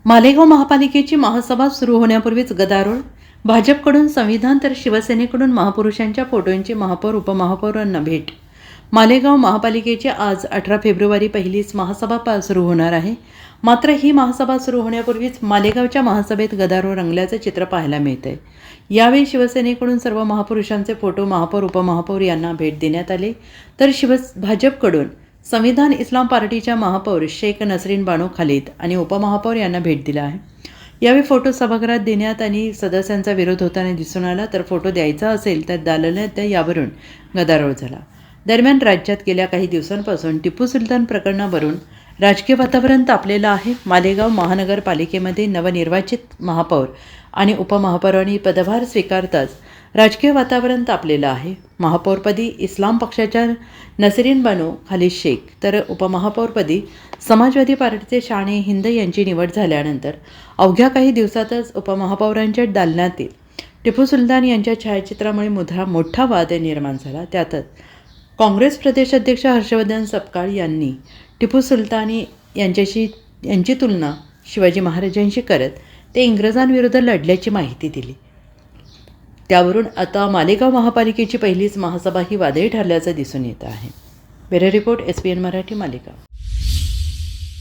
मालेगाव महापालिकेची महासभा सुरू होण्यापूर्वीच गदारोळ. भाजपकडून संविधान तर शिवसेनेकडून महापुरुषांच्या फोटोंची महापौर उपमहापौरांना भेट. मालेगाव महापालिकेची आज 18 फेब्रुवारी पहिलीच महासभा सुरू होणार आहे. मात्र ही महासभा सुरू होण्यापूर्वीच मालेगावच्या महासभेत गदारोळ रंगल्याचं चित्र पाहायला मिळतंय. यावेळी शिवसेनेकडून सर्व महापुरुषांचे फोटो महापौर उपमहापौर यांना भेट देण्यात आले, तर भाजपकडून संविधान इस्लाम पार्टीच्या महापौर शेख नसरीन बानो खालिद आणि उपमहापौर यांना भेट दिला आहे. यावेळी फोटो सभागृहात देण्यात आणि सदस्यांचा विरोध होताना दिसून आला, तर फोटो द्यायचा असेल तर दालनात यावरून गदारोळ झाला. दरम्यान राज्यात गेल्या काही दिवसांपासून टिपू सुलतान प्रकरणावरून राजकीय वातावरण तापलेलं आहे. मालेगाव महानगरपालिकेमध्ये नवनिर्वाचित महापौर आणि उपमहापौरांनी पदभार स्वीकारताच राजकीय वातावरण तापलेलं आहे. महापौरपदी इस्लाम पक्षाच्या नसरीन बानो खालिद शेख, तर उपमहापौरपदी समाजवादी पार्टीचे शाने हिंद यांची निवड झाल्यानंतर अवघ्या काही दिवसातच उपमहापौरांच्या दालनातील टिपू सुलतान यांच्या छायाचित्रामुळे मोठा वाद निर्माण झाला. त्यातच काँग्रेस प्रदेशाध्यक्ष हर्षवर्धन सपकाळ यांनी टिपू सुलतान यांची तुलना शिवाजी महाराजांशी करत ते इंग्रजांविरुद्ध लढल्याची माहिती दिली. त्यावरून आता मालेगाव महापालिकेची पहिलीच महासभा ही वादळी ठरल्याचं दिसून येत आहे. Bureau report, SPN Marathi, Malegaon.